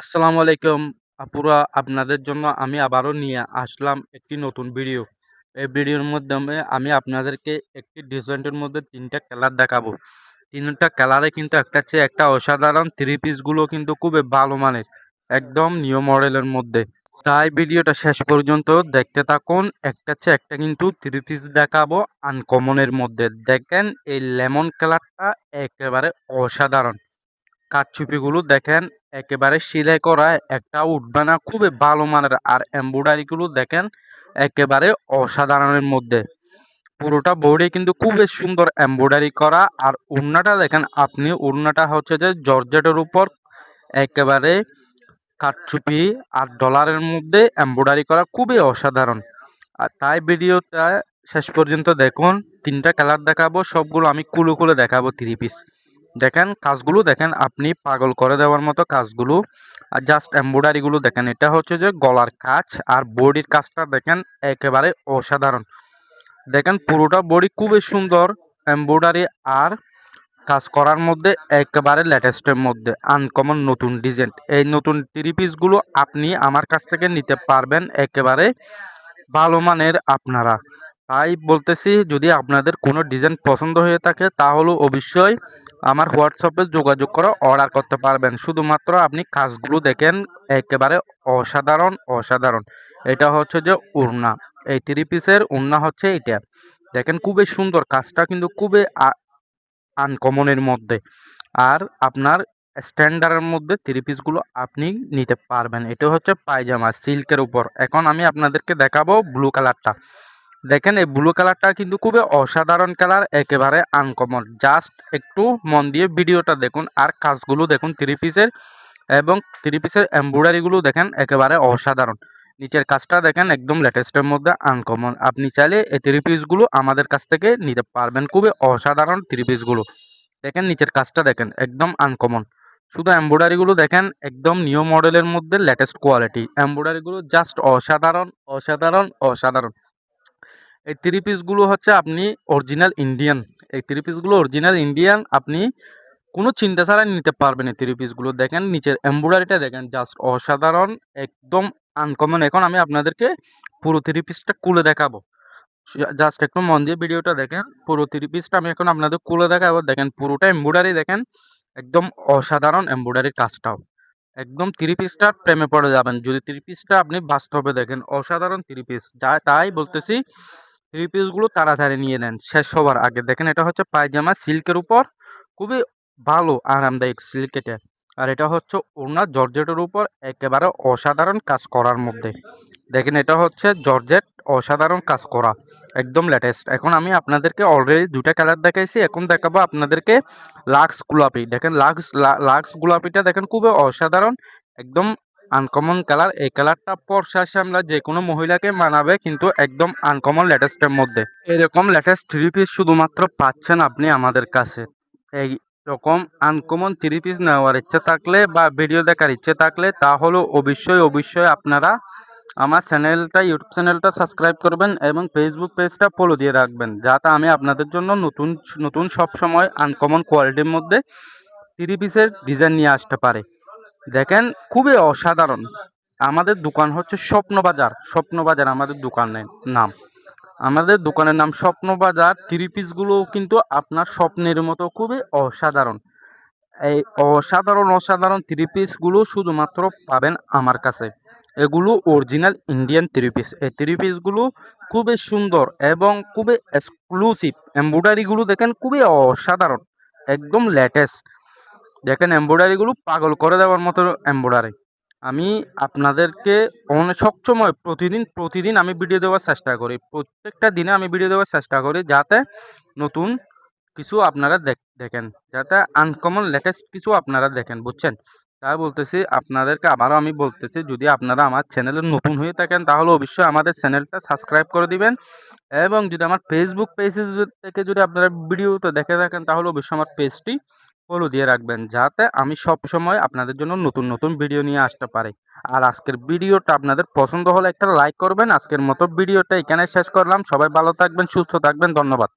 আসসালামু আলাইকুম আপুরা, আপনাদের জন্য আমি আবারও নিয়ে আসলাম একটি নতুন ভিডিও। এই ভিডিওর মাধ্যমে আমি আপনাদেরকে একটি ডিজাইনের মধ্যে তিনটা কালার দেখাবো। তিনটা কালারে কিন্তু একটা চেয়ে একটা অসাধারণ, থ্রি পিসগুলো কিন্তু খুবই ভালো মানের, একদম নিউ মডেলের মধ্যে। তাই ভিডিওটা শেষ পর্যন্ত দেখতে থাকুন। একটা চেয়ে একটা কিন্তু থ্রি পিস দেখাবো আনকমনের মধ্যে। দেখেন এই লেমন কালারটা একেবারে অসাধারণ। কারচুপিগুলো দেখেন একেবারে সেলাই করা, একটা উঠবে না, খুবই ভালো মানের। আর এমব্রয়ডারি গুলো দেখেন একেবারে অসাধারণের মধ্যে। পুরোটা বডি কিন্তু খুবই সুন্দর এমব্রয়ডারি করা। আর ওড়নাটা দেখেন আপনি, ওড়নাটা হচ্ছে যে জর্জেটের উপর একেবারে কারচুপি আর ডলারের মধ্যে এমব্রয়ডারি করা, খুবই অসাধারণ। আর তাই ভিডিওটা শেষ পর্যন্ত দেখুন। তিনটা কালার দেখাবো, সবগুলো আমি কুলো কুলে দেখাবো থ্রি পিস। দেখেন কাজগুলো, দেখেন আপনি পাগল করে দেওয়ার মতো কাজগুলো। আর জাস্ট এমব্রয়ডারি গুলো দেখেন, এটা হচ্ছে যে গলার কাজ। আর বডির কাজটা দেখেন একেবারে অসাধারণ। দেখেন পুরোটা বডি খুবই সুন্দর এমব্রয়ডারি আর কাজ করার মধ্যে, একেবারে লেটেস্টের মধ্যে আনকমন নতুন ডিজাইন। এই নতুন থ্রি পিসগুলো আপনি আমার কাছ থেকে নিতে পারবেন একেবারে ভালো মানের আপনারা। তাই বলতেছি, যদি আপনাদের কোনো ডিজাইন পছন্দ হয়ে থাকে তাহলে অবশ্যই আমার হোয়াটসঅ্যাপে যোগাযোগ করে অর্ডার করতে পারবেন। শুধুমাত্র আপনি কাজগুলো দেখেন, একেবারে অসাধারণ অসাধারণ। এটা হচ্ছে যে ওড়না, এই থ্রি পিসের ওড়না হচ্ছে এটা। দেখেন খুবই সুন্দর কাজটা, কিন্তু খুবই আনকমনের মধ্যে। আর আপনার স্ট্যান্ডার্ডের মধ্যে থ্রি পিসগুলো আপনি নিতে পারবেন। এটা হচ্ছে পায়জামা সিল্কের উপর। এখন আমি আপনাদেরকে দেখাবো ব্লু কালারটা। দেখেন এই ব্লু কালারটা কিন্তু খুবই অসাধারণ কালার, একেবারে আনকমন। জাস্ট একটু মন দিয়ে ভিডিওটা দেখুন আর কাজগুলো দেখুন থ্রি পিসের, এবং থ্রি পিসের এমব্রয়ডারিগুলো দেখেন একেবারে অসাধারণ। নিচের কাজটা দেখেন একদম লেটেস্টের মধ্যে আনকমন। আপনি চাইলে এই থ্রি পিসগুলো আমাদের কাছ থেকে নিতে পারবেন, খুবই অসাধারণ থ্রি পিসগুলো। দেখেন নিচের কাজটা দেখেন একদম আনকমন। শুধু এমব্রয়ডারিগুলো দেখেন একদম নিউ মডেলের মধ্যে লেটেস্ট কোয়ালিটি। এমব্রয়ডারিগুলো জাস্ট অসাধারণ অসাধারণ অসাধারণ। এই থ্রি পিসগুলো হচ্ছে আপনি অরিজিনাল ইন্ডিয়ান। এই থ্রি পিসগুলো অরিজিনাল ইন্ডিয়ান, আপনি কোনো চিন্তা ছাড়াই নিতে পারবেন। এই থ্রি পিসগুলো দেখেন নিচের এমব্রয়ডারিটা দেখেন জাস্ট অসাধারণ, একদম আনকমন। এখন আমি আপনাদেরকে পুরো থ্রি পিসটা খুলে দেখাবো। জাস্ট একটু মন দিয়ে ভিডিওটা দেখেন। পুরো থ্রি পিসটা আমি এখন আপনাদের খুলে দেখাবো। দেখেন পুরোটা এমব্রয়ডারি, দেখেন একদম অসাধারণ এমব্রয়ডারির কাজটাও। একদম থ্রি পিসটার প্রেমে পড়ে যাবেন যদি থ্রি পিসটা আপনি বাস্তবে দেখেন। অসাধারণ থ্রি পিস, তাই বলতেছি থ্রি পিসগুলো তাড়াতাড়ি নিয়ে নেন শেষ হওয়ার আগে। দেখেন এটা হচ্ছে পায়জামা সিল্কের উপর, খুবই ভালো আরামদায়ক সিল্ক এটা। আর এটা হচ্ছে ওড়না জর্জেটের উপর, একেবারে অসাধারণ কাজ করার মধ্যে। দেখেন এটা হচ্ছে জর্জেট, অসাধারণ কাজ করা, একদম লেটেস্ট। এখন আমি আপনাদেরকে অলরেডি দুটা কালার দেখাইছি, এখন দেখাবো আপনাদেরকে লাক্স গোলাপি। দেখেন লাক্স গোলাপিটা দেখেন খুবই অসাধারণ, একদম আনকমন কালার। এই কালারটা পরশা আমরা যে কোনো মহিলাকে মানাবে, কিন্তু একদম আনকমন লেটেস্টের মধ্যে। এরকম লেটেস্ট থ্রি পিস শুধুমাত্র পাচ্ছেন আপনি আমাদের কাছে। এই রকম আনকমন থ্রি পিস নেওয়ার ইচ্ছে থাকলে বা ভিডিও দেখার ইচ্ছে থাকলে, তাহলে অবশ্যই অবশ্যই আপনারা আমার চ্যানেলটা, ইউটিউব চ্যানেলটা সাবস্ক্রাইব করবেন এবং ফেসবুক পেজটা ফলো দিয়ে রাখবেন, যাতে আমি আপনাদের জন্য নতুন নতুন সব সময় আনকমন কোয়ালিটির মধ্যে থ্রি পিসের ডিজাইন নিয়ে আসতে পারে। দেখেন খুবই অসাধারণ। আমাদের দোকান হচ্ছে স্বপ্নবাজার। স্বপ্নবাজার আমাদের দোকানের নাম। আমাদের দোকানের নাম স্বপ্নবাজার। থ্রি পিসগুলো কিন্তু আপনার স্বপ্নের মতো খুবই অসাধারণ। এই অসাধারণ অসাধারণ থ্রি পিসগুলো শুধুমাত্র পাবেন আমার কাছে। এগুলো অরিজিনাল ইন্ডিয়ান থ্রি পিস। এই থ্রি পিসগুলো খুবই সুন্দর এবং খুবই এক্সক্লুসিভ। এমব্রয়ডারিগুলো দেখেন খুবই অসাধারণ, একদম লেটেস্ট। দেখেন এমব্রয়ডারিগুলো পাগল করে দেওয়ার মতো এমব্রয়ডারি। আমি আপনাদেরকে অনেক সবসময় প্রতিদিন প্রতিদিন আমি ভিডিও দেওয়ার চেষ্টা করি। প্রত্যেকটা দিনে আমি ভিডিও দেওয়ার চেষ্টা করি, যাতে নতুন কিছু আপনারা দেখেন, যাতে আনকমন লেটেস্ট কিছু আপনারা দেখেন, বুঝছেন? তাই বলতেছি আপনাদেরকে, আবারও আমি বলতেছি, যদি আপনারা আমার চ্যানেলে নতুন হয়ে থাকেন তাহলে অবশ্যই আমাদের চ্যানেলটা সাবস্ক্রাইব করে দিবেন। এবং যদি আমার ফেসবুক পেজে থেকে যদি আপনারা ভিডিওটা দেখে থাকেন তাহলে অবশ্যই আমার পেজটি ফলো দিয়ে রাখবেন, যাতে আমি সব সময় আপনাদের জন্য নতুন নতুন ভিডিও নিয়ে আসতে পারি। আর আজকের ভিডিওটা আপনাদের পছন্দ হলে একটা লাইক করবেন। আজকের মতো ভিডিওটা এখানে শেষ করলাম। সবাই ভালো থাকবেন, সুস্থ থাকবেন, ধন্যবাদ।